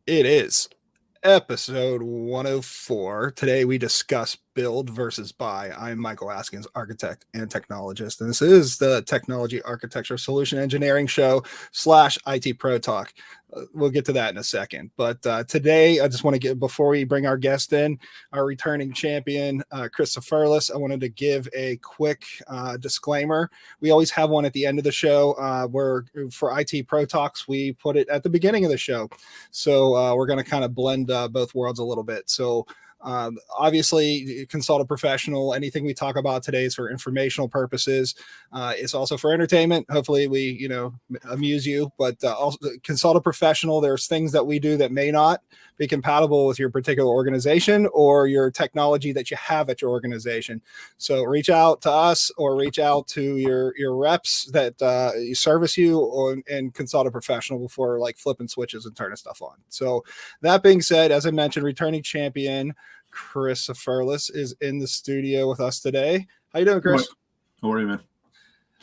It is episode 104. Today we discuss build versus buy. I'm Michael Askins, architect and technologist, and this is the Technology Architecture Solution Engineering Show slash IT Pro Talk. We'll get to that in a second. But today, I just want to get, before we bring our guest in, our returning champion, Chris Seferlis, I wanted to give a quick disclaimer. We always have one at the end of the show where for IT Pro Talks, we put it at the beginning of the show. So we're going to kind of blend both worlds a little bit. So obviously, consult a professional. Anything we talk about today is for informational purposes. It's also for entertainment. Hopefully, we amuse you, but also consult a professional. There's things that we do that may not be compatible with your particular organization or your technology that you have at your organization. So reach out to us or reach out to your reps that service you and consult a professional before like flipping switches and turning stuff on. So that being said, as I mentioned, returning champion Chris Seferlis is in the studio with us today. How you doing, Chris? How are you, man?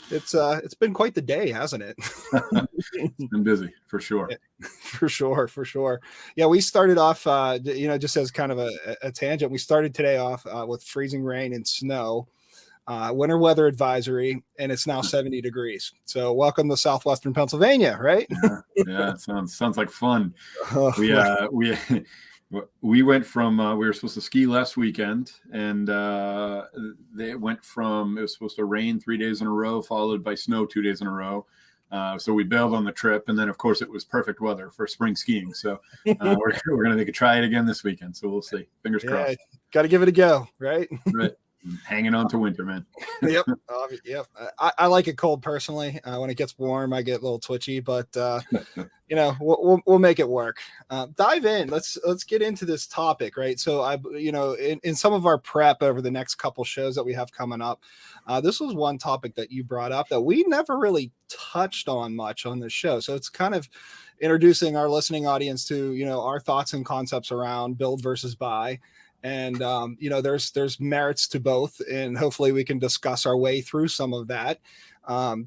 It's been quite the day, hasn't it? It's been busy for sure. Yeah, for sure. Yeah, we started off, just as kind of a tangent. We started today off with freezing rain and snow, winter weather advisory, and it's now 70 degrees. So welcome to southwestern Pennsylvania, right? Yeah, it sounds like fun. We went from we were supposed to ski last weekend, and it was supposed to rain 3 days in a row, followed by snow 2 days in a row. So we bailed on the trip, and then of course it was perfect weather for spring skiing. So we're going to try it again this weekend. So we'll see. Fingers crossed. Got to give it a go, right? Right. Hanging on to winter, man. Yep. I like it cold personally. When it gets warm, I get a little twitchy, but we'll make it work. Dive in. Let's get into this topic, right? So in some of our prep over the next couple shows that we have coming up, this was one topic that you brought up that we never really touched on much on the show. So it's kind of introducing our listening audience to our thoughts and concepts around build versus buy. And there's merits to both, and hopefully we can discuss our way through some of that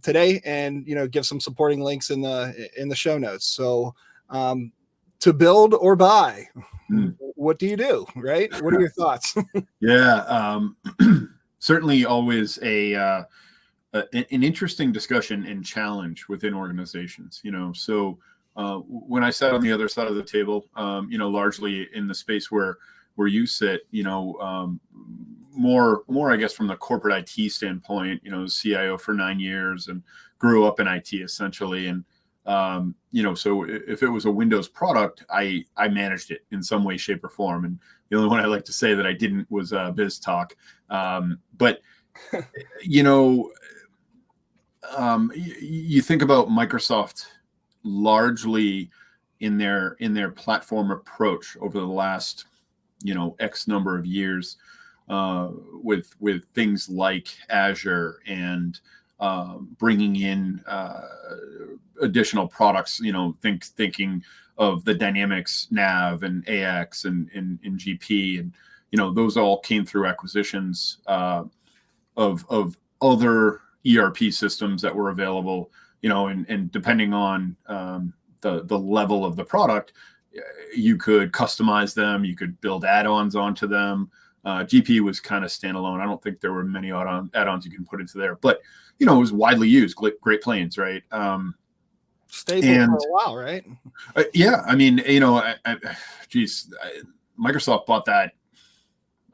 today, and give some supporting links in the show notes. So to build or buy, what do you do, right? What are your thoughts? Yeah, certainly always an interesting discussion and challenge within organizations. So when I sat on the other side of the table, largely in the space where you sit, more, I guess, from the corporate IT standpoint, CIO for 9 years and grew up in IT essentially. And, so if it was a Windows product, I managed it in some way, shape or form. And the only one I like to say that I didn't was BizTalk. But, you think about Microsoft largely in their platform approach over the last X number of years with things like Azure and bringing in additional products, thinking of the Dynamics Nav and AX and GP. And, those all came through acquisitions of other ERP systems that were available, and depending on the level of the product, you could customize them. You could build add-ons onto them. GP was kind of standalone. I don't think there were many add-ons you can put into there, but it was widely used. Great Plains, right? Stable for a while, right? Yeah, I mean, Microsoft bought that.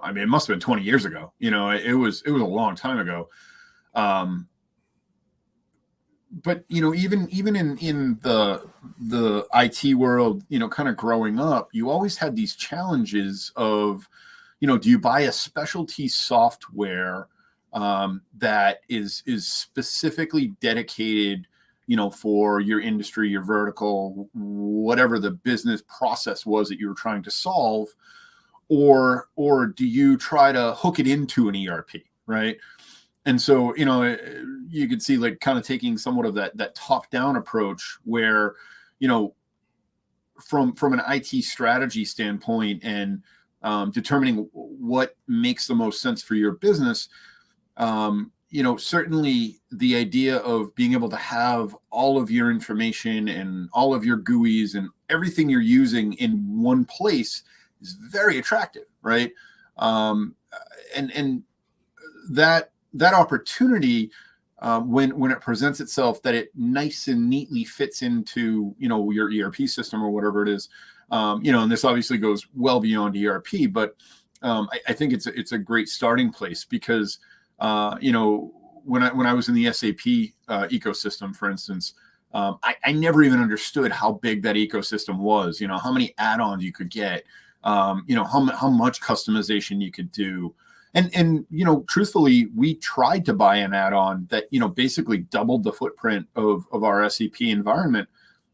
I mean, it must have been 20 years ago. It was a long time ago. But even in the IT world, kind of growing up, you always had these challenges of, do you buy a specialty software that is specifically dedicated, for your industry, your vertical, whatever the business process was that you were trying to solve, or do you try to hook it into an ERP, right? And so, you could see like kind of taking somewhat of that top-down approach where, from an IT strategy standpoint and determining what makes the most sense for your business, certainly the idea of being able to have all of your information and all of your GUIs and everything you're using in one place is very attractive, right? And that opportunity, when it presents itself, that it nice and neatly fits into your ERP system or whatever it is, and this obviously goes well beyond ERP, but I think it's a great starting place because when I was in the SAP ecosystem, for instance, I never even understood how big that ecosystem was. How many add-ons you could get, how much customization you could do. And truthfully, we tried to buy an add-on that basically doubled the footprint of our SAP environment.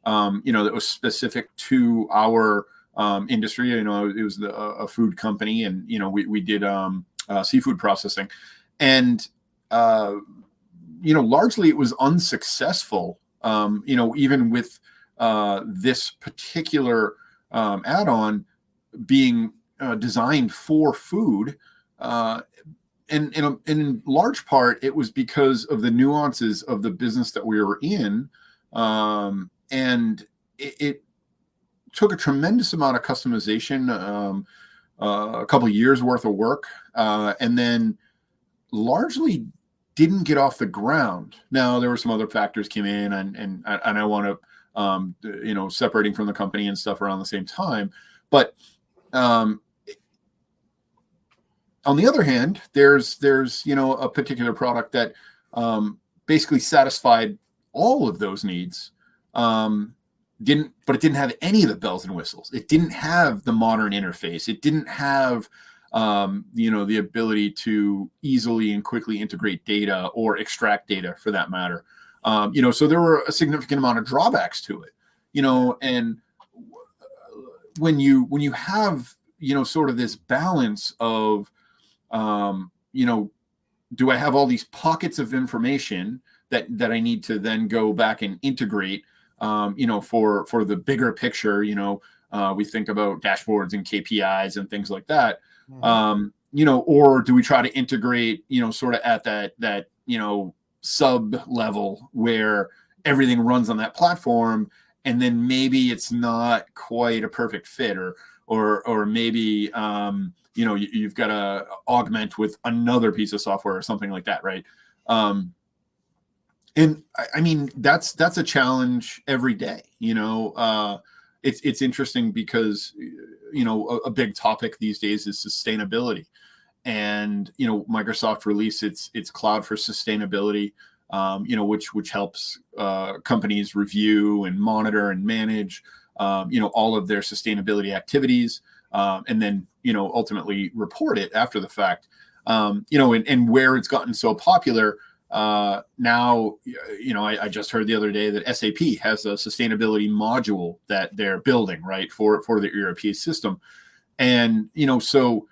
That was specific to our industry. It was a food company, and we did seafood processing, and largely it was unsuccessful. Even with this particular add-on being designed for food. And in large part, it was because of the nuances of the business that we were in. And it took a tremendous amount of customization, a couple of years worth of work, and then largely didn't get off the ground. Now, there were some other factors came in, and I want to, separating from the company and stuff around the same time. But on the other hand, there's a particular product that basically satisfied all of those needs. But it didn't have any of the bells and whistles. It didn't have the modern interface. It didn't have the ability to easily and quickly integrate data or extract data, for that matter. So there were a significant amount of drawbacks to it. And when you have sort of this balance of do I have all these pockets of information that I need to then go back and integrate, for the bigger picture, we think about dashboards and KPIs and things like that. Or do we try to integrate, sort of at that sub level where everything runs on that platform, and then maybe it's not quite a perfect fit, or maybe, you've got to augment with another piece of software or something like that. Right. And I mean, that's a challenge every day. It's interesting because, a big topic these days is sustainability, and, Microsoft released its cloud for sustainability, which helps companies review and monitor and manage, all of their sustainability activities, and then, ultimately report it after the fact, and where it's gotten so popular. Now, I just heard the other day that SAP has a sustainability module that they're building, right, for the ERP system. And, so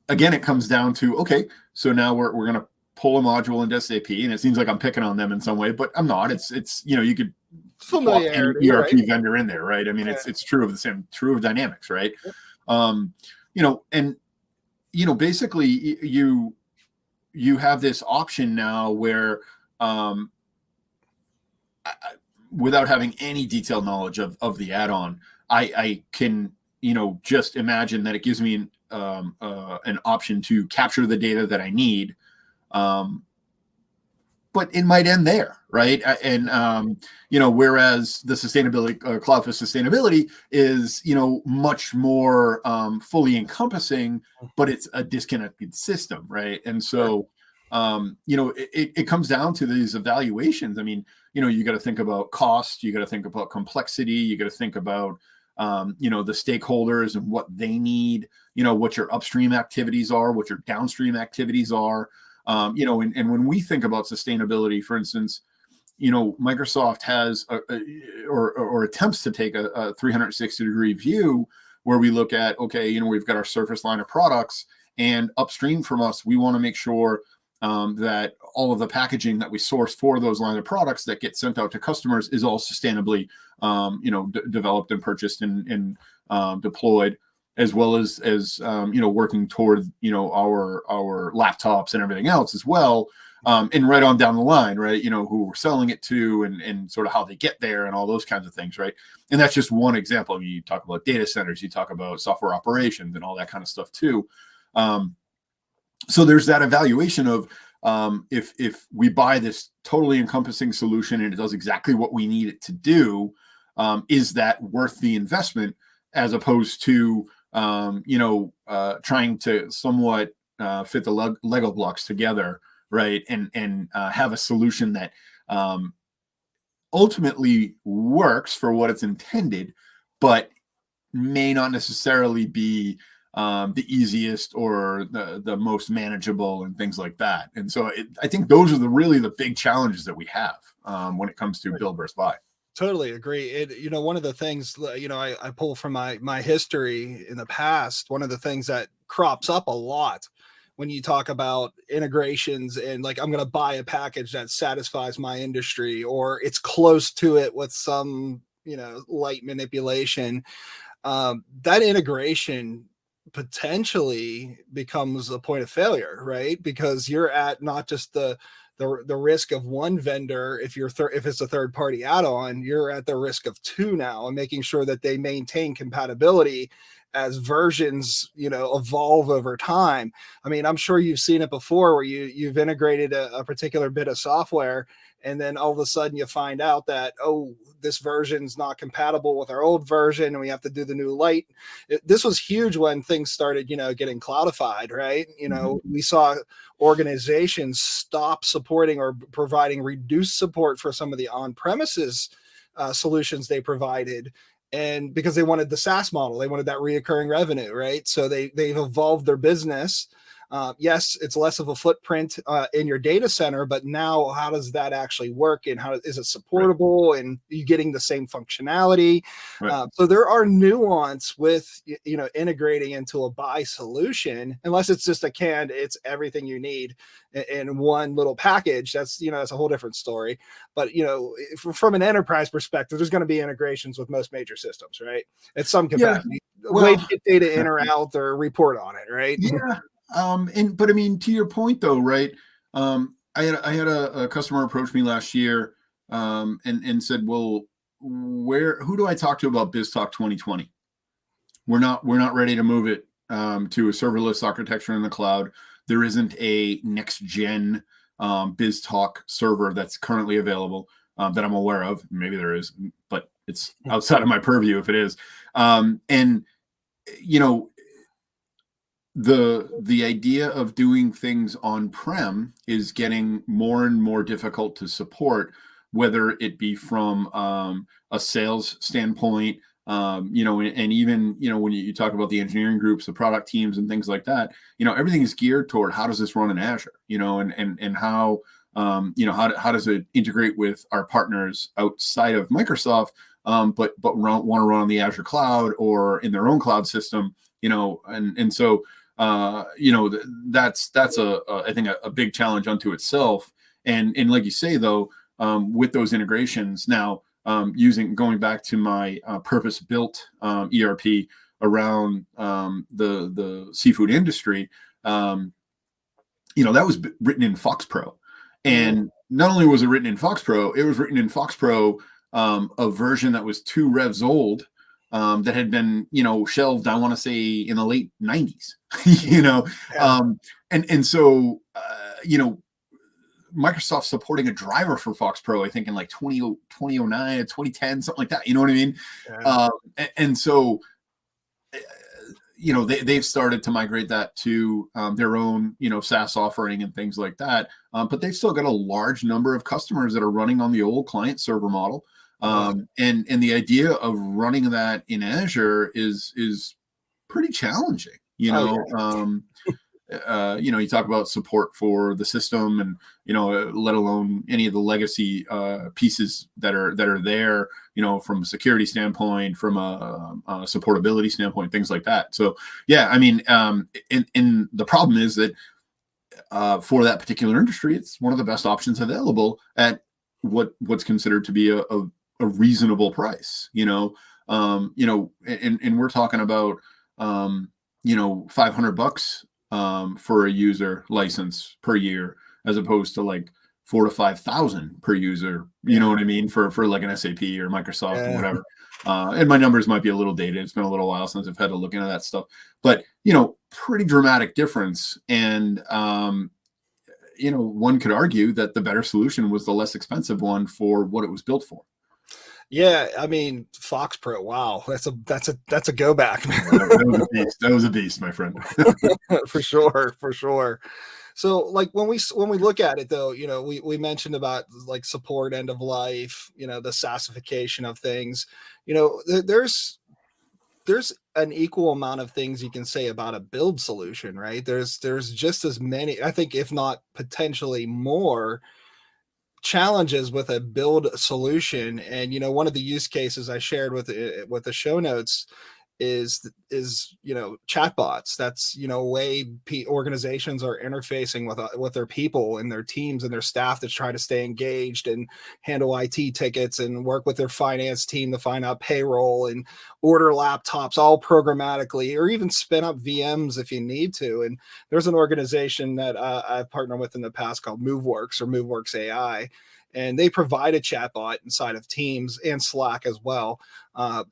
again, it comes down to, okay, so now we're going to pull a module into SAP, and it seems like I'm picking on them in some way, but I'm not. It's you could plug any ERP vendor in there, right? I mean, it's true of Dynamics, right? And, basically you have this option now where, without having any detailed knowledge of the add-on, I can, just imagine that it gives me an option to capture the data that I need. But it might end there, right? And whereas the sustainability cloud for sustainability is much more fully encompassing, but it's a disconnected system, right? And so it comes down to these evaluations. I mean, you got to think about cost, you got to think about complexity, you got to think about the stakeholders and what they need, what your upstream activities are, what your downstream activities are. And when we think about sustainability, for instance, Microsoft has or attempts to take a 360-degree view where we look at, okay, we've got our surface line of products, and upstream from us, we want to make sure that all of the packaging that we source for those line of products that get sent out to customers is all sustainably, developed and purchased and deployed, as well as working toward our laptops and everything else as well. and right on down the line, right? Who we're selling it to, and sort of how they get there, and all those kinds of things, right? And that's just one example. I mean, you talk about data centers, you talk about software operations, and all that kind of stuff too. So there's that evaluation of if we buy this totally encompassing solution and it does exactly what we need it to do, is that worth the investment, as opposed to trying to somewhat fit the Lego blocks together, right? And have a solution that ultimately works for what it's intended, but may not necessarily be the easiest or the most manageable and things like that. And so I think those are really the big challenges that we have when it comes to build versus buy. Totally agree. One of the things, I pull from my history in the past, one of the things that crops up a lot when you talk about integrations and like, I'm going to buy a package that satisfies my industry, or it's close to it with some, light manipulation, that integration potentially becomes a point of failure, right? Because you're at not just the risk of one vendor. If if it's a third party add-on, you're at the risk of two now, and making sure that they maintain compatibility as versions evolve over time. I mean, I'm sure you've seen it before, where you've integrated a particular bit of software, and then all of a sudden you find out that, oh, this version's not compatible with our old version, and we have to do the new light. This was huge when things started getting cloudified, right? We saw organizations stop supporting or providing reduced support for some of the on-premises solutions they provided, and because they wanted the SaaS model, they wanted that reoccurring revenue, right? So they've evolved their business. Yes, it's less of a footprint in your data center, but now how does that actually work, and how is it supportable, right? And you getting the same functionality? Right. So there are nuance with integrating into a buy solution, unless it's just it's everything you need in one little package. That's that's a whole different story. But from an enterprise perspective, there's going to be integrations with most major systems, right? At some capacity, way to get data in or out or report on it, right? Yeah. But I mean, to your point though, right? I had a customer approach me last year, and said, well, who do I talk to about BizTalk 2020? We're not ready to move it to a serverless architecture in the cloud. There isn't a next gen BizTalk server that's currently available that I'm aware of. Maybe there is, but it's outside of my purview if it is. And the idea of doing things on-prem is getting more and more difficult to support, whether it be from a sales standpoint, and even when you talk about the engineering groups, the product teams, and things like that. Everything is geared toward how does this run in Azure, and how how does it integrate with our partners outside of Microsoft, but want to run on the Azure cloud or in their own cloud system, and so. That's I think a big challenge unto itself. And like you say though, with those integrations now, going back to my purpose-built ERP around the seafood industry, that was written in FoxPro, and not only was it written in FoxPro, it was written in FoxPro, a version that was 2 revs old. That had been, shelved, I want to say in the late 90s, Yeah. And so, Microsoft supporting a driver for FoxPro, I think in like 2009, 2010, something like that. You know what I mean? Yeah. And so, they've started to migrate that to their own, SaaS offering and things like that. But they've still got a large number of customers that are running on the old client server model. And the idea of running that in Azure is pretty challenging, you talk about support for the system and, let alone any of the legacy pieces that are there, from a security standpoint, from a supportability standpoint, things like that. So, yeah, I mean, and the problem is that for that particular industry, it's one of the best options available at what's considered to be a reasonable price, and we're talking about, $500 for a user license per year. as opposed to like 4,000 to 5,000 per user. You know what I mean? For like an SAP or Microsoft or whatever. And my numbers might be a little dated. It's been a little while since I've had to look into that stuff, but pretty dramatic difference. And one could argue that the better solution was the less expensive one for what it was built for. Yeah, I mean, Fox Pro. Wow, that's a go back. That was a beast, my friend. For sure. So, like when we look at it, though, we mentioned about like support end of life, the SaaSification of things. There's an equal amount of things you can say about a build solution, right? There's just as many, I think, if not potentially more challenges with a build solution. And one of the use cases I shared with the show notes is chatbots. That's way organizations are interfacing with their people and their teams and their staff to try to stay engaged and handle IT tickets and work with their finance team to find out payroll and order laptops all programmatically, or even spin up VMs if you need to. And there's an organization that I've partnered with in the past called MoveWorks, or MoveWorks AI, and they provide a chatbot inside of Teams and Slack as well,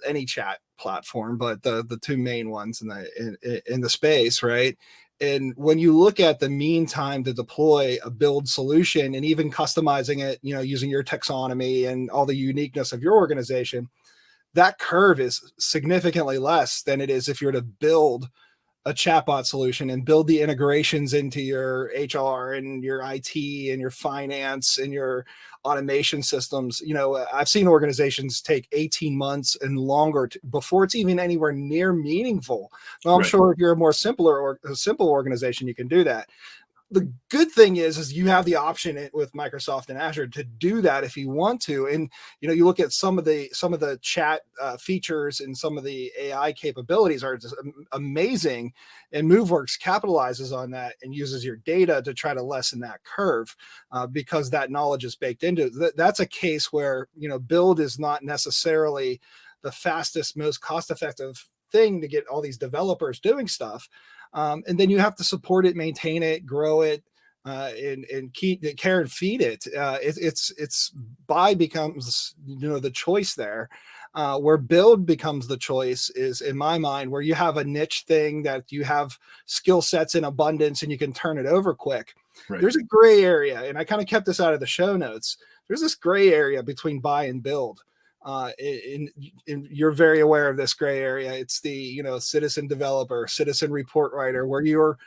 any chat platform, but the two main ones in the space, right? And when you look at the mean time to deploy a build solution and even customizing it, using your taxonomy and all the uniqueness of your organization, that curve is significantly less than it is if you're to build a chatbot solution and build the integrations into your HR and your IT and your finance and your automation systems. I've seen organizations take 18 months and longer before it's even anywhere near meaningful. Now, I'm sure if you're a more simple organization, you can do that. The good thing is you have the option with Microsoft and Azure to do that if you want to. And you look at some of the chat features and some of the AI capabilities are just amazing, and MoveWorks capitalizes on that and uses your data to try to lessen that curve because that knowledge is baked into it. That's a case where build is not necessarily the fastest, most cost-effective thing to get all these developers doing stuff. And then you have to support it, maintain it, grow it, and keep the care and feed it. It's buy becomes the choice there. Where build becomes the choice is, in my mind, where you have a niche thing that you have skill sets in abundance and you can turn it over quick. Right. There's a gray area, and I kind of kept this out of the show notes. There's this gray area between buy and build. You're very aware of this gray area. It's the citizen developer, citizen report writer, where you're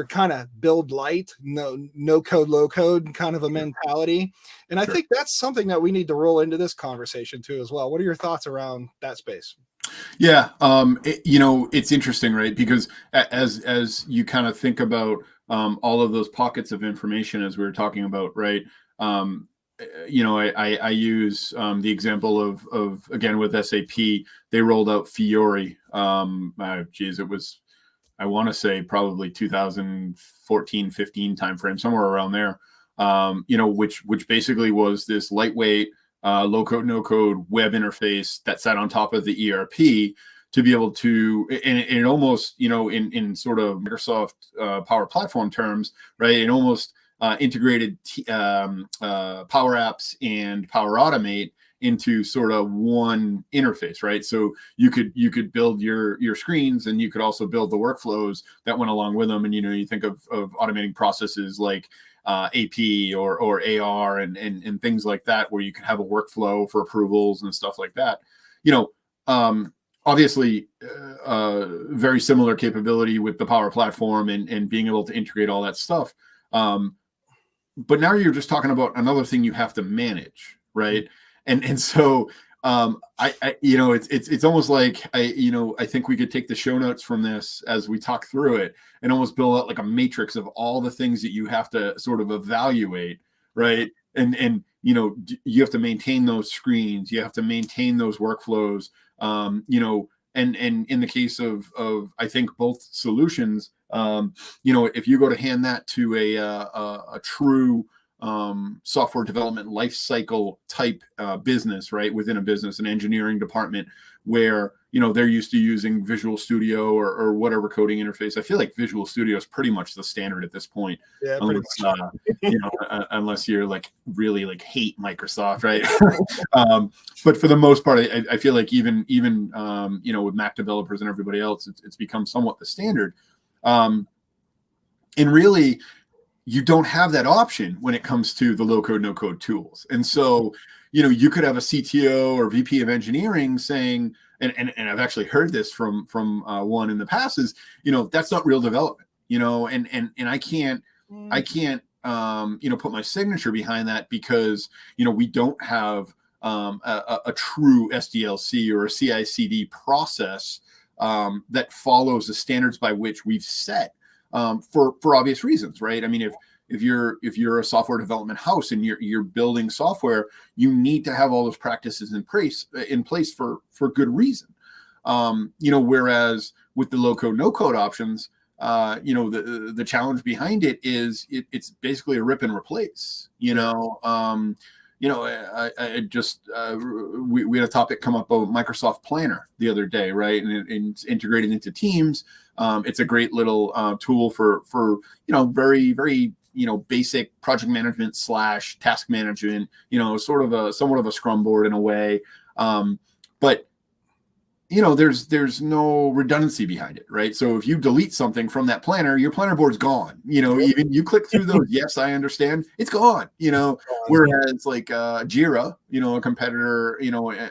kind of build light, no code, low code kind of a mentality. And I think that's something that we need to roll into this conversation too as well. What are your thoughts around that space? Yeah, it's interesting, right? Because as you kind of think about all of those pockets of information, as we were talking about, right? I use the example of again with SAP, they rolled out Fiori. It was, I want to say probably 2014, 15 timeframe, somewhere around there. Which basically was this lightweight, low code, no code web interface that sat on top of the ERP to be able to, and it almost, in sort of Microsoft Power Platform terms, right? It almost integrated Power Apps and Power Automate into sort of one interface, right? So you could build your screens, and you could also build the workflows that went along with them. And you think of automating processes like AP or AR and things like that, where you could have a workflow for approvals and stuff like that. Obviously, very similar capability with the Power Platform and being able to integrate all that stuff. But now you're just talking about another thing you have to manage, right? And so it's almost like I think we could take the show notes from this as we talk through it and almost build out like a matrix of all the things that you have to sort of evaluate, right? And you have to maintain those screens, you have to maintain those workflows, and in the case of I think both solutions, if you go to hand that to a true software development life cycle type business, right? Within a business, an engineering department where, they're used to using Visual Studio or whatever coding interface. I feel like Visual Studio is pretty much the standard at this point. Yeah, pretty unless, much. Unless you're like really like hate Microsoft, right? But for the most part, I feel like even with Mac developers and everybody else, it's become somewhat the standard. And really, you don't have that option when it comes to the low code, no code tools. And so, you could have a CTO or VP of engineering saying, and I've actually heard this from one in the past, is, that's not real development, and I can't put my signature behind that because, we don't have a true SDLC or a CI/CD process that follows the standards by which we've set for obvious reasons, right? I mean, if you're a software development house and you're building software, you need to have all those practices in place for good reason. Whereas with the low code, no code options, the challenge behind it is it's basically a rip and replace. We had a topic come up about Microsoft Planner the other day, right? And it's integrated into Teams. It's a great little tool for very, very basic project management / task management. Somewhat of a Scrum board in a way, but there's no redundancy behind it, right? So if you delete something from that planner, your planner board's gone. Even you click through those, yes, I understand, it's gone. Whereas like Jira, a competitor,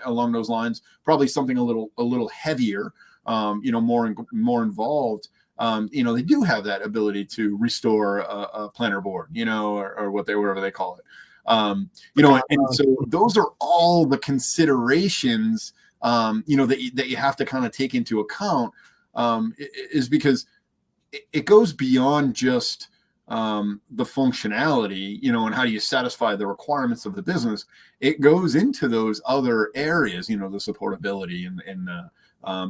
along those lines, probably something a little heavier, more involved. They do have that ability to restore a planner board, or whatever they call it. And so those are all the considerations that you have to kind of take into account, is because it goes beyond just the functionality, and how you satisfy the requirements of the business. It goes into those other areas, the supportability and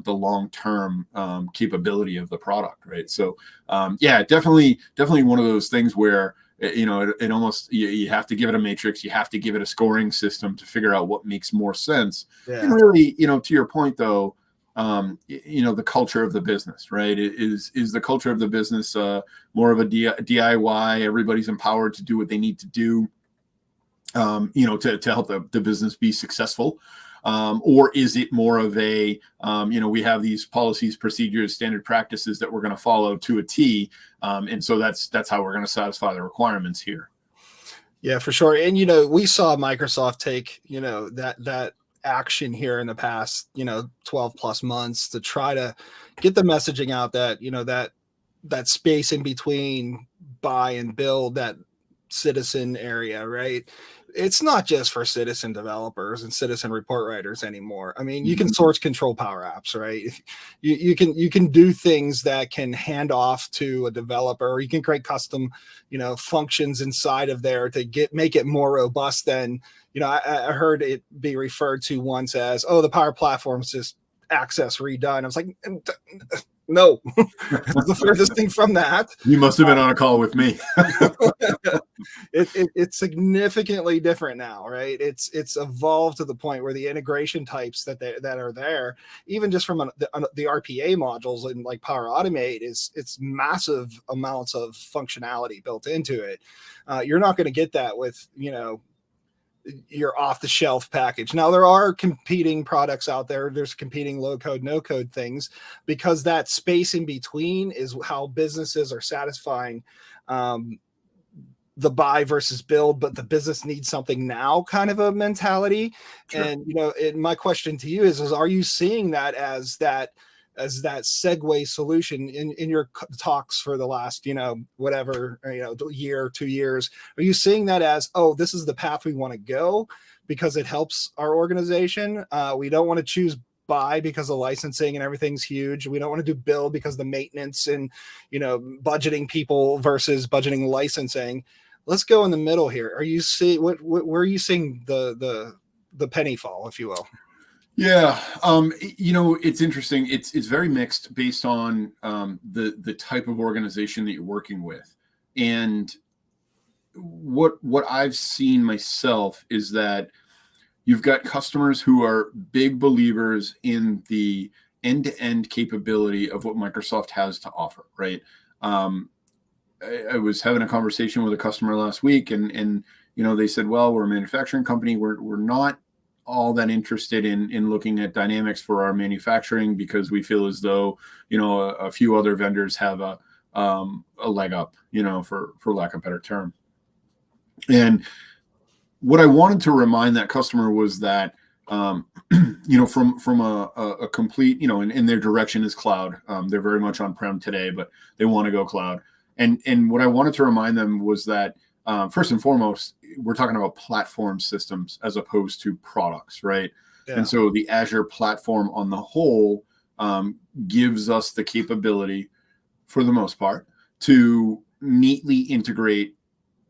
the long-term capability of the product, right? So definitely one of those things where it almost, you have to give it a matrix, you have to give it a scoring system to figure out what makes more sense. Yeah. And really, to your point though, the culture of the business, right? Is the culture of the business more of a DIY? Everybody's empowered to do what they need to do, to help the business be successful. Or is it more of a, we have these policies, procedures, standard practices that we're going to follow to a T. And so that's how we're going to satisfy the requirements here. Yeah, for sure. And, we saw Microsoft take, that action here in the past, 12 plus months to try to get the messaging out that, that space in between buy and build, that citizen area, right? It's not just for citizen developers and citizen report writers anymore. I mean, you can source control Power Apps, right? You can do things that can hand off to a developer, or you can create custom, functions inside of there to make it more robust than, I heard it be referred to once as, oh, the Power Platform's just access redone. I was like, no, it's the furthest thing from that. You must have been on a call with me. It's significantly different now, right? It's evolved to the point where the integration types that are there, even just from the RPA modules and like Power Automate, it's massive amounts of functionality built into it. You're not going to get that with your off-the-shelf package. Now there are competing products out there. There's competing low-code, no-code things, because that space in between is how businesses are satisfying the buy versus build, but the business needs something now kind of a mentality. Sure. And my question to you is are you seeing that as that segue solution in your talks for the last, year, 2 years? Are you seeing that as, oh, this is the path we want to go because it helps our organization? We don't want to choose buy because the licensing and everything's huge. We don't want to do build because the maintenance and, budgeting people versus budgeting licensing. Let's go in the middle here. Are you seeing where are you seeing the penny fall, if you will? Yeah. It's interesting. It's very mixed based on the type of organization that you're working with. And, what I've seen myself is that you've got customers who are big believers in the end-to-end capability of what Microsoft has to offer, right? I was having a conversation with a customer last week, and they said, well, we're a manufacturing company. We're not all that interested in looking at Dynamics for our manufacturing because we feel as though a few other vendors have a leg up, for lack of a better term. And what I wanted to remind that customer was that from a complete, and their direction is cloud. They're very much on-prem today, but they want to go cloud. And what I wanted to remind them was that first and foremost, we're talking about platform systems as opposed to products, right? Yeah. And so the Azure platform on the whole gives us the capability, for the most part, to neatly integrate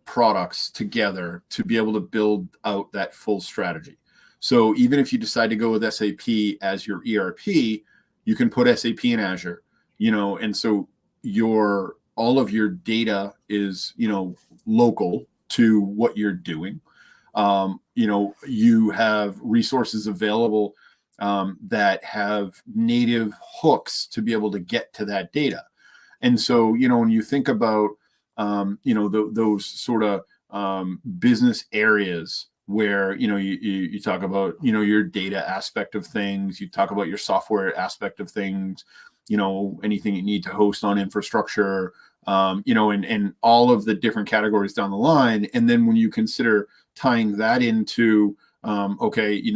products together to be able to build out that full strategy. So even if you decide to go with SAP as your ERP, you can put SAP in Azure, and so all of your data is, local to what you're doing. You have resources available that have native hooks to be able to get to that data. And so, when you think about, those sort of business areas where, you talk about, your data aspect of things, you talk about your software aspect of things, anything you need to host on infrastructure, and all of the different categories down the line. And then when you consider tying that into, now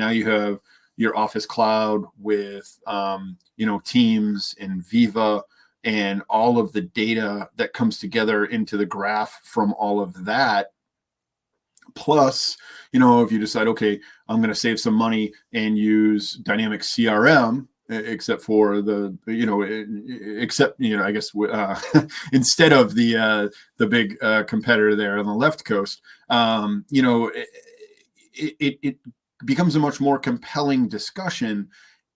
you have your Office Cloud with, Teams and Viva and all of the data that comes together into the graph from all of that. Plus, if you decide, okay, I'm going to save some money and use Dynamics CRM, except for I guess instead of the big competitor there on the left coast, it becomes a much more compelling discussion,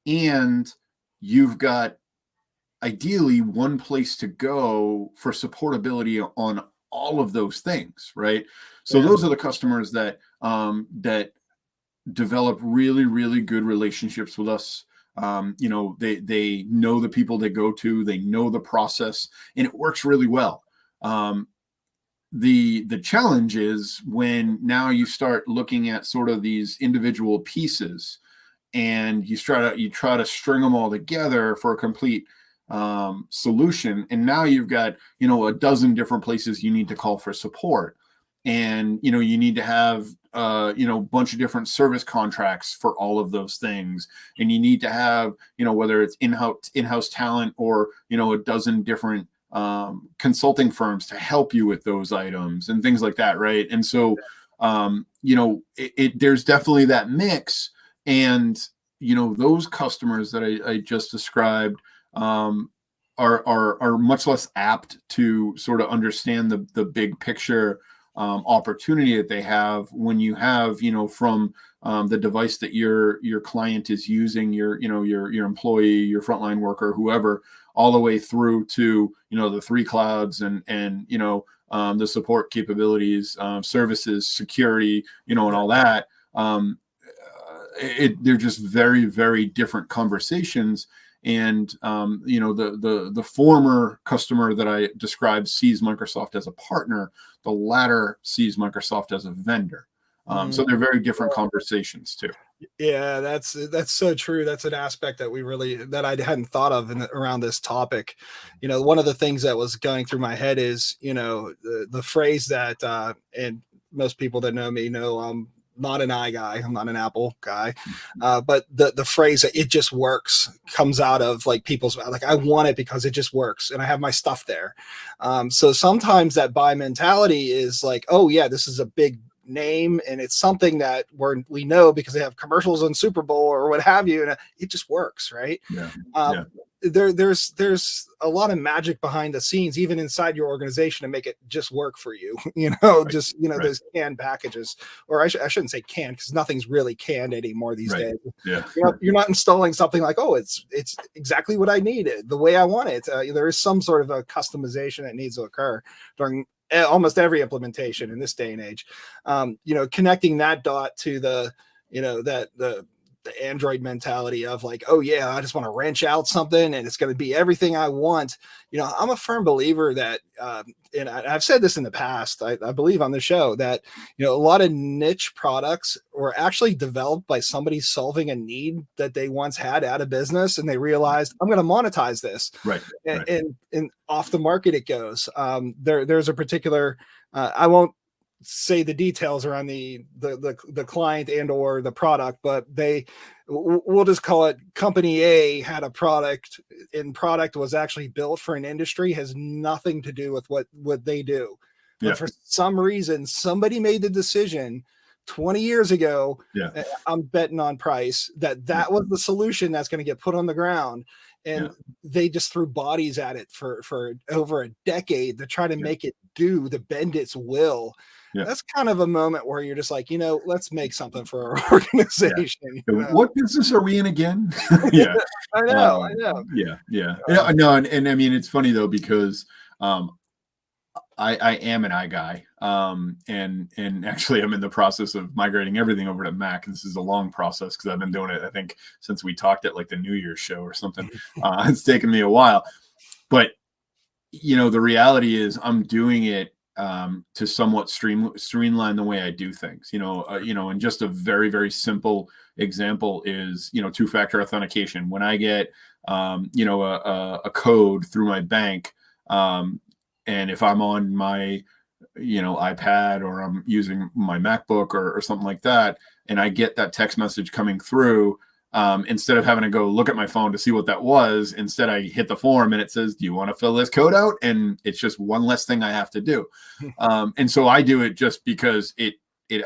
and you've got ideally one place to go for supportability on all of those things, right? So those are the customers that develop really, really good relationships with us. They know the people they go to, they know the process, and it works really well. The challenge is when now you start looking at sort of these individual pieces, and you try to string them all together for a complete solution, and now you've got a dozen different places you need to call for support, and you need to have a bunch of different service contracts for all of those things, and you need to have whether it's in-house talent or a dozen different consulting firms to help you with those items and things like that, right? And so there's definitely that mix, and those customers that I just described are much less apt to sort of understand the big picture opportunity that they have when you have from the device that your client is using, your employee, your frontline worker, whoever, all the way through to the three clouds and the support capabilities, services, security, and all that. They're just very, very different conversations. And the former customer that I described sees Microsoft as a partner. The latter sees Microsoft as a vendor. So they're very different conversations too. Yeah, that's so true. That's an aspect that I hadn't thought of around this topic. One of the things that was going through my head is the phrase that and most people that know me know I'm not an I guy. I'm not an Apple guy. But the phrase that it just works comes out of like people's, like, I want it because it just works and I have my stuff there. So sometimes that buy mentality is like, oh yeah, this is a big name and it's something that we know because they have commercials on Super Bowl or what have you. And it just works. Right. Yeah. there's a lot of magic behind the scenes, even inside your organization, to make it just work for you. Right. Just Right. those canned packages, or I shouldn't say canned, because nothing's really canned anymore these Right. days. Yeah. You're not installing something like, oh, it's exactly what I needed, the way I want it. There is some sort of a customization that needs to occur during almost every implementation in this day and age. Connecting that dot to the the Android mentality of like, oh yeah, I just want to wrench out something and it's going to be everything I want. I'm a firm believer that, and I've said this in the past, I believe on the show that, a lot of niche products were actually developed by somebody solving a need that they once had out of business. And they realized, I'm going to monetize this. Right. And off the market it goes. There's a particular, I won't say the details around the client and or the product, but we'll just call it company A had a product, and product was actually built for an industry, has nothing to do with what they do. But for some reason, somebody made the decision 20 years ago, I'm betting on price, that was the solution that's going to get put on the ground. And they just threw bodies at it for over a decade to try to make it to bend its will. That's kind of a moment where you're just like, let's make something for our organization. What business are we in again? Yeah, I know. Yeah. No, and I mean, it's funny though, because I am an iGuy, and actually I'm in the process of migrating everything over to Mac. And this is a long process because I've been doing it, I think, since we talked at like the New Year's show or something. It's taken me a while, but the reality is I'm doing it to somewhat streamline the way I do things. And just a very, very simple example is two-factor authentication. When I get a code through my bank, and if I'm on my iPad or I'm using my MacBook or something like that, and I get that text message coming through, instead of having to go look at my phone to see what that was, instead I hit the form and it says, do you want to fill this code out? And it's just one less thing I have to do. And so I do it just because it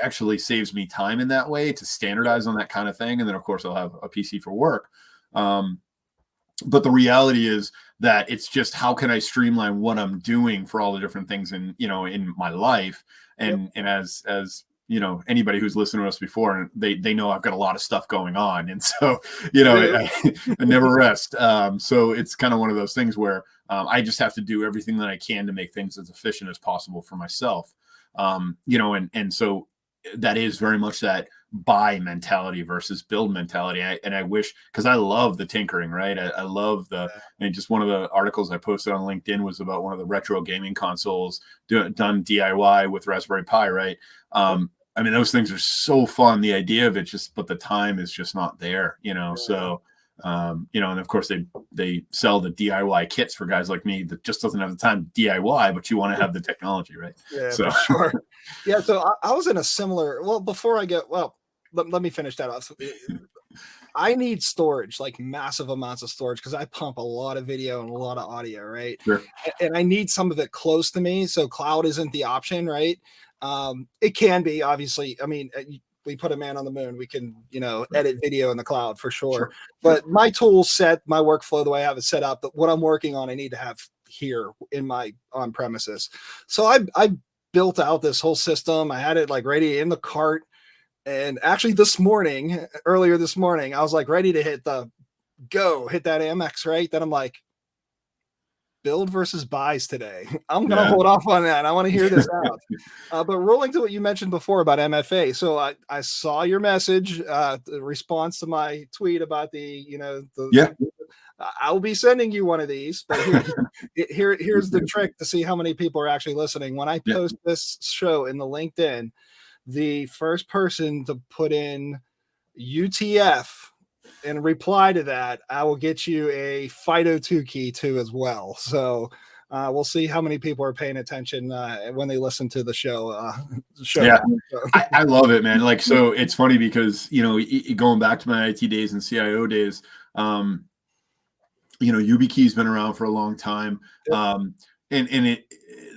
actually saves me time in that way to standardize on that kind of thing. And then of course I'll have a PC for work. But the reality is that it's just, how can I streamline what I'm doing for all the different things in my life? And as anybody who's listened to us before, they know I've got a lot of stuff going on. And so, I never rest. So it's kind of one of those things where I just have to do everything that I can to make things as efficient as possible for myself. And so that is very much that buy mentality versus build mentality. I wish, because I love the tinkering, right? I love and just one of the articles I posted on LinkedIn was about one of the retro gaming consoles done DIY with Raspberry Pi, right? I mean, those things are so fun. The idea of it but the time is just not there, so, and of course they sell the DIY kits for guys like me that just doesn't have the time to DIY, but you want to have the technology, right? Yeah, so for sure. Yeah. So I was in a similar, before I get, let me finish that off. I need storage, like massive amounts of storage, because I pump a lot of video and a lot of audio, right? Sure. And I need some of it close to me. So cloud isn't the option, right? It can be, obviously. I mean, we put a man on the moon. We can, edit video in the cloud for sure. But my tool set, my workflow, the way I have it set up, but what I'm working on, I need to have here in my on premises. So I built out this whole system. I had it like ready in the cart. And actually earlier this morning, I was like ready to hit that Amex, right? Then I'm like, build versus buys today. I'm going to hold off on that. I want to hear this out. But rolling to what you mentioned before about MFA. So I saw your message, the response to my tweet about I'll be sending you one of these, but here's the trick to see how many people are actually listening. When I post this show in the LinkedIn, the first person to put in UTF and reply to that, I will get you a FIDO2 key too as well. So we'll see how many people are paying attention when they listen to the show. Yeah, I love it, man. Like, so it's funny because, going back to my IT days and CIO days, YubiKey's been around for a long time. And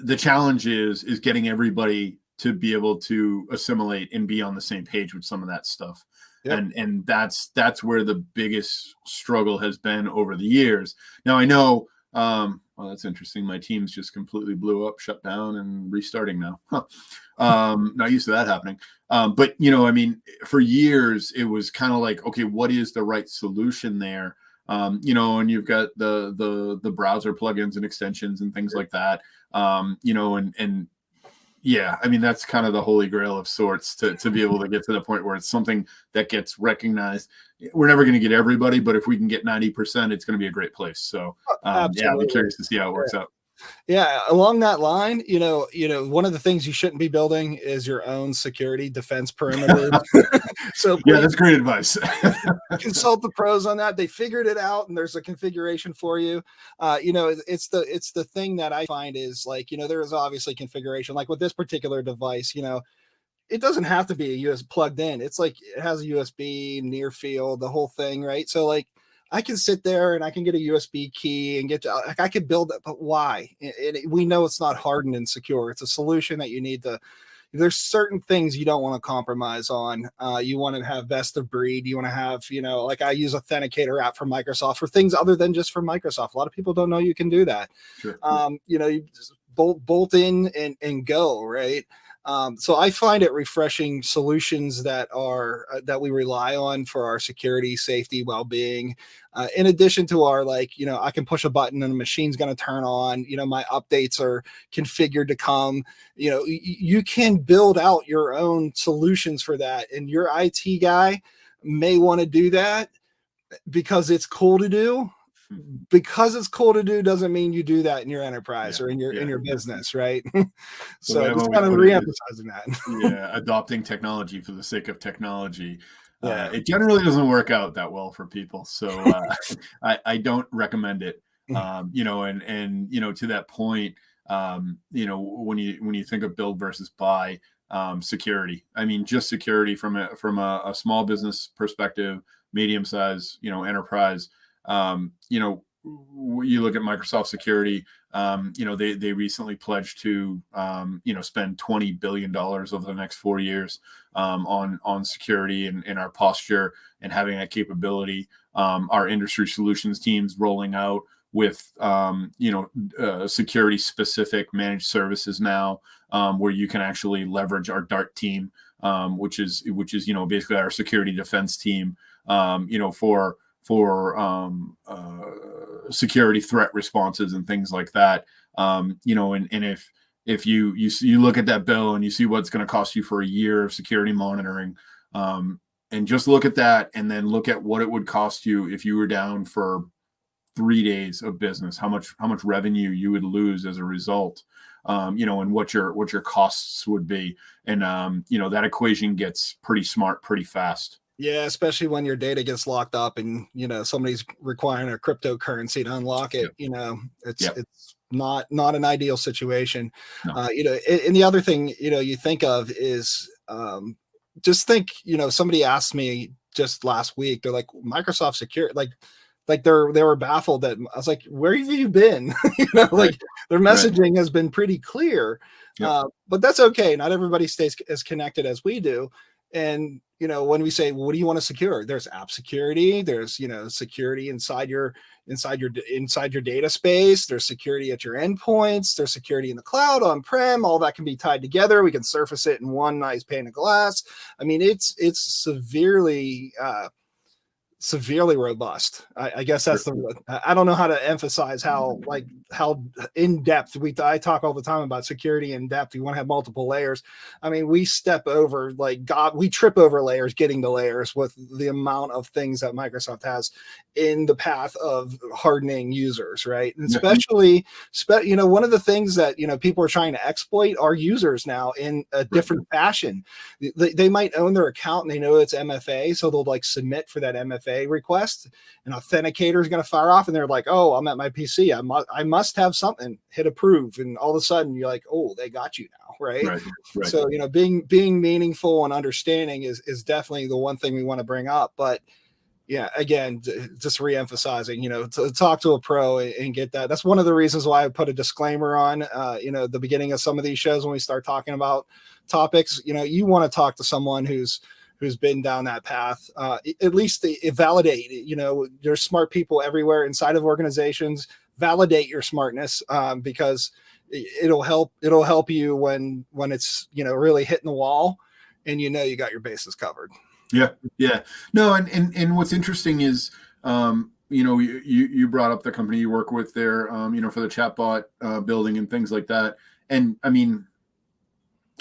the challenge is getting everybody to be able to assimilate and be on the same page with some of that stuff. Yep. And that's where the biggest struggle has been over the years. Now I know, well, that's interesting. My team's just completely blew up, shut down, and restarting now. Not used to that happening. But I mean, for years it was kind of like, okay, what is the right solution there? And you've got the browser plugins and extensions and things like that. And yeah, I mean, that's kind of the holy grail of sorts to be able to get to the point where it's something that gets recognized. We're never going to get everybody, but if we can get 90%, it's going to be a great place. So yeah, I'll be curious to see how it works out. Yeah, along that line, one of the things you shouldn't be building is your own security defense perimeter. So yeah, that's great advice. Consult the pros on that. They figured it out, and there's a configuration for you. It's the thing that I find is like, there is obviously configuration. Like with this particular device, it doesn't have to be a US plugged in. It's like it has a USB near field, the whole thing, right? So like I can sit there and I can get a USB key and I could build it, but why? We know it's not hardened and secure. It's a solution that you need to. There's certain things you don't want to compromise on. You want to have best of breed. You want to have, like I use Authenticator app for Microsoft for things other than just for Microsoft. A lot of people don't know you can do that. Sure. You just bolt in and go, right? So I find it refreshing solutions that we rely on for our security, safety, well-being. In addition to our I can push a button and the machine's going to turn on. My updates are configured to come. You can build out your own solutions for that, and your IT guy may want to do that because it's cool to do. Because it's cool to do doesn't mean you do that in your enterprise or in your business, right? So just kind of re-emphasizing that. Yeah, adopting technology for the sake of technology. It generally doesn't work out that well for people. So I don't recommend it. And to that point, when you think of build versus buy, security. I mean, just security from a small business perspective, medium size, enterprise. You look at Microsoft security, they recently pledged to, spend $20 billion over the next 4 years on security and our posture and having that capability. Our industry solutions teams rolling out with, security specific managed services now, where you can actually leverage our DART team, which is, basically our security defense team, for security threat responses and things like that. And if you look at that bill and you see what it's going to cost you for a year of security monitoring, and just look at that and then look at what it would cost you if you were down for 3 days of business, how much revenue you would lose as a result, and what your costs would be. And, that equation gets pretty smart pretty fast. Yeah, especially when your data gets locked up and somebody's requiring a cryptocurrency to unlock it. It's not an ideal situation. No. And the other thing you think of is just think somebody asked me just last week. They're like, Microsoft Secure, like they were baffled that I was like, where have you been? Like their messaging has been pretty clear. Yep. But that's okay. Not everybody stays as connected as we do. And when we say, what do you want to secure? There's app security. There's security inside your data space. There's security at your endpoints. There's security in the cloud, on-prem. All that can be tied together. We can surface it in one nice pane of glass. I mean, it's severely robust. I guess that's I don't know how to emphasize how in depth I talk all the time about security in depth. You want to have multiple layers. I mean, we step over we trip over layers getting to layers with the amount of things that Microsoft has in the path of hardening users, right? And especially, one of the things that people are trying to exploit are users now in a different fashion. They might own their account and they know it's MFA, so they'll submit for that MFA request. An authenticator is going to fire off and they're like, oh, I'm at my PC, I must have something, hit approve, and all of a sudden you're like, oh, they got you now, right? So being meaningful and understanding is definitely the one thing we want to bring up. But yeah, again, just re-emphasizing, to talk to a pro and get that. That's one of the reasons why I put a disclaimer on the beginning of some of these shows when we start talking about topics. You want to talk to someone who's who's been down that path. At least they validate. There's smart people everywhere inside of organizations. Validate your smartness, because it'll help you when it's really hitting the wall, and you got your bases covered. Yeah. No, and what's interesting is, you brought up the company you work with there, for the chatbot building and things like that. And I mean,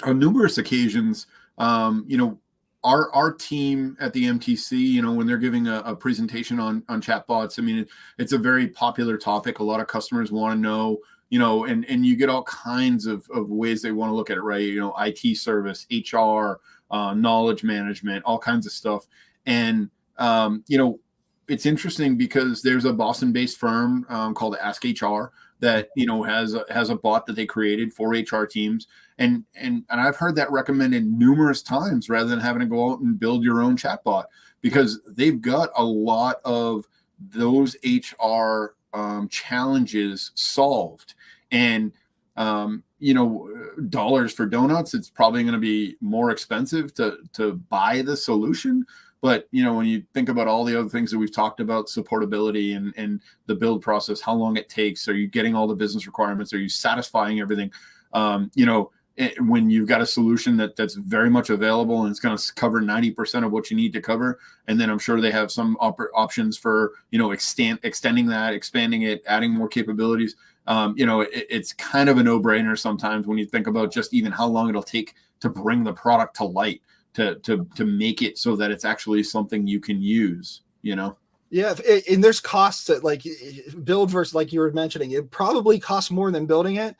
on numerous occasions, our team at the MTC, when they're giving a presentation on chatbots, I mean, it's a very popular topic. A lot of customers want to know, and you get all kinds of ways they want to look at it, right? IT service, HR, knowledge management, all kinds of stuff. And, it's interesting because there's a Boston-based firm called Ask HR that has a bot that they created for HR teams, and I've heard that recommended numerous times rather than having to go out and build your own chatbot, because they've got a lot of those HR challenges solved. And dollars for donuts, it's probably going to be more expensive to buy the solution. But, when you think about all the other things that we've talked about, supportability and the build process, how long it takes, are you getting all the business requirements? Are you satisfying everything? When you've got a solution that's very much available and it's going to cover 90% of what you need to cover. And then I'm sure they have some options for, extending that, expanding it, adding more capabilities. It's kind of a no-brainer sometimes when you think about just even how long it'll take to bring the product to light. To make it so that it's actually something you can use, Yeah, and there's costs that build versus, like you were mentioning, it probably costs more than building it.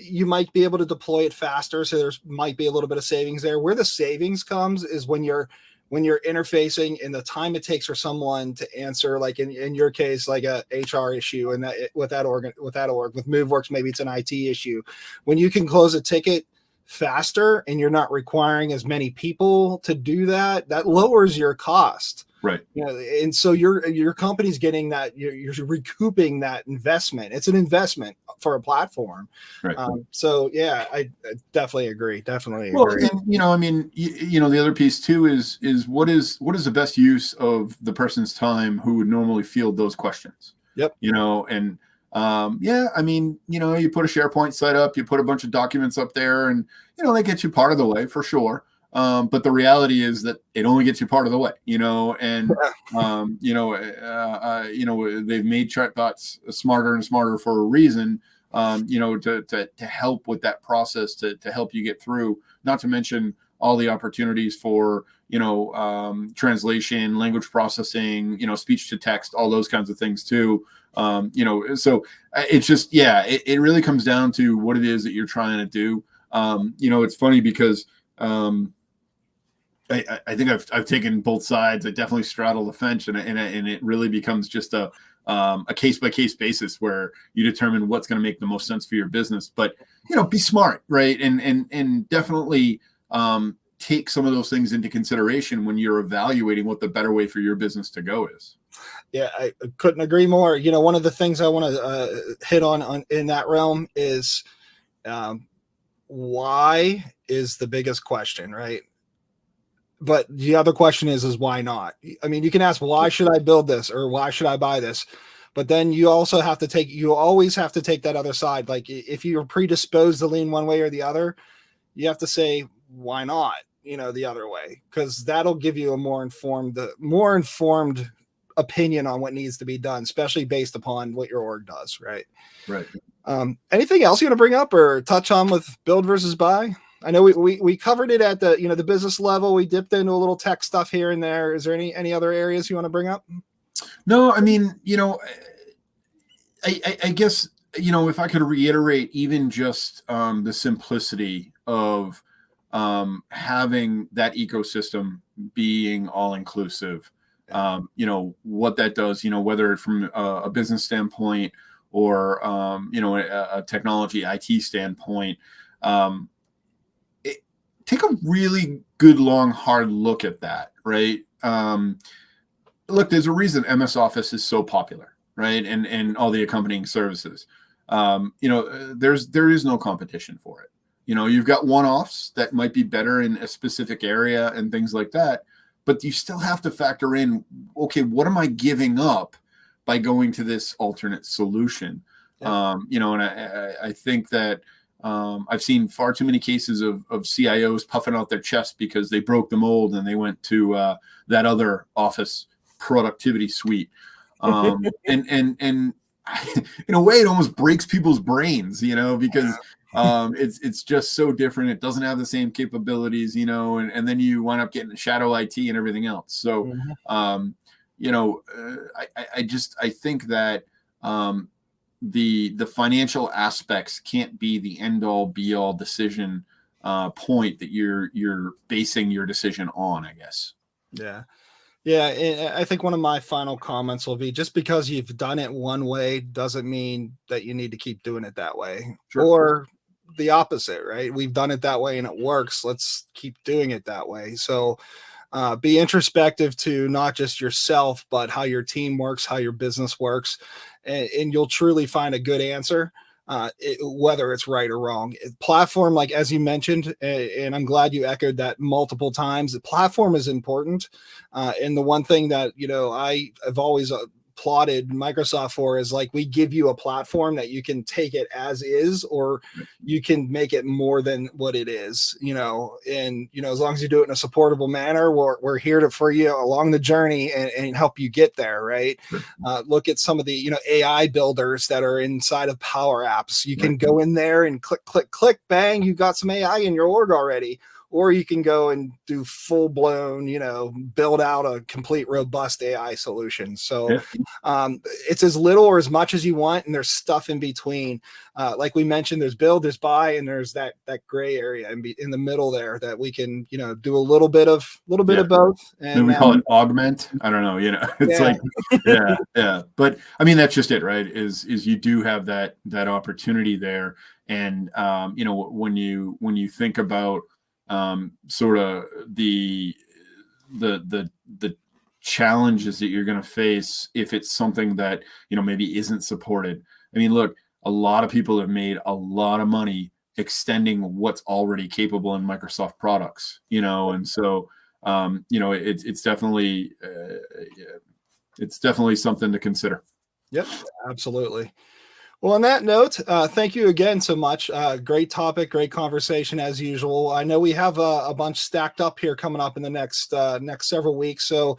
You might be able to deploy it faster, so there's might be a little bit of savings there. Where the savings comes is when you're interfacing and the time it takes for someone to answer, like in your case, like a HR issue, and that with MoveWorks, maybe it's an IT issue. When you can close a ticket faster and you're not requiring as many people to do that lowers your cost, right? And so your company's getting that, you're recouping that investment. It's an investment for a platform, right? So yeah, I definitely agree. Well, and the other piece too is what is the best use of the person's time who would normally field those questions. Yep. And you put a SharePoint site up, you put a bunch of documents up there, and they get you part of the way for sure. But the reality is that it only gets you part of the way, and they've made chatbots smarter and smarter for a reason, to help with that process, to help you get through, not to mention all the opportunities for, translation, language processing, speech to text, all those kinds of things too. So it's just, it really comes down to what it is that you're trying to do. It's funny because, I think I've taken both sides. I definitely straddle the fence, and it really becomes just a case by case basis where you determine what's going to make the most sense for your business. But be smart, right? And definitely take some of those things into consideration when you're evaluating what the better way for your business to go is. Yeah, I couldn't agree more. One of the things I want to hit on in that realm is why is the biggest question, right? But the other question is why not? I mean, you can ask, why should I build this, or why should I buy this? But then you always have to take that other side. Like if you're predisposed to lean one way or the other, you have to say, why not, the other way? Because that'll give you a more informed opinion on what needs to be done, especially based upon what your org does. Right. Anything else you want to bring up or touch on with build versus buy? I know we covered it at the the business level. We dipped into a little tech stuff here and there. Is there any other areas you want to bring up? No, I mean, I guess, if I could reiterate even just the simplicity of having that ecosystem being all inclusive, what that does, whether from a business standpoint or, a technology IT standpoint, take a really good, long, hard look at that, right? Look, there's a reason MS Office is so popular, right? And all the accompanying services. There is no competition for it. You've got one-offs that might be better in a specific area and things like that. but you still have to factor in, okay, what am I giving up by going to this alternate solution? Yeah. And I think that I've seen far too many cases of CIOs puffing out their chest because they broke the mold and they went to that other Office productivity suite. And in a way, it almost breaks people's brains, because it's just so different. It doesn't have the same capabilities, and then you wind up getting shadow IT and everything else. So, I think that the financial aspects can't be the end all be all decision point that you're basing your decision on, I guess. Yeah. Yeah, I think one of my final comments will be, just because you've done it one way doesn't mean that you need to keep doing it that way. Sure. Or the opposite, right? We've done it that way and it works. Let's keep doing it that way. So be introspective to not just yourself, but how your team works, how your business works, and you'll truly find a good answer. Whether it's right or wrong. Platform, like as you mentioned, and I'm glad you echoed that multiple times, the platform is important. And the one thing that, I've always applauded Microsoft for is, like, we give you a platform that you can take it as is, or you can make it more than what it is, and, as long as you do it in a supportable manner, we're here for you along the journey and help you get there. Right. Look at some of the, AI builders that are inside of Power Apps. You can go in there and click, click, click, bang, you got some AI in your org already. Or you can go and do full blown, build out a complete robust AI solution. So it's as little or as much as you want, and there's stuff in between. Like we mentioned, there's build, there's buy, and there's that gray area in the middle there that we can, do a little bit of both. And we call it augment. I don't know, it's like, yeah. But I mean, that's just it, right? Is you do have that opportunity there, and when you think about sort of the challenges that you're going to face if it's something that maybe isn't supported. I mean, look, a lot of people have made a lot of money extending what's already capable in Microsoft products, and so it's definitely something to consider. Yep, absolutely. Well, on that note, thank you again so much. Great topic, great conversation as usual. I know we have a bunch stacked up here coming up in the next several weeks. So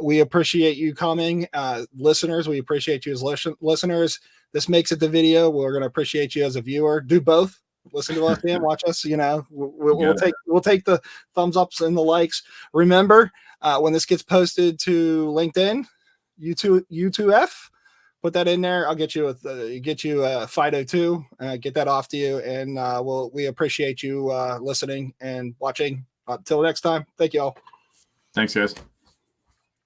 we appreciate you coming. Listeners, we appreciate you as listeners. This makes it the video. We're going to appreciate you as a viewer. Do both. Listen to us and watch us. We'll take the thumbs ups and the likes. Remember, when this gets posted to LinkedIn, U2F, put that in there. I'll get you a Fido 2, get that off to you. And we appreciate you listening and watching. Until next time. Thank you all. Thanks, guys.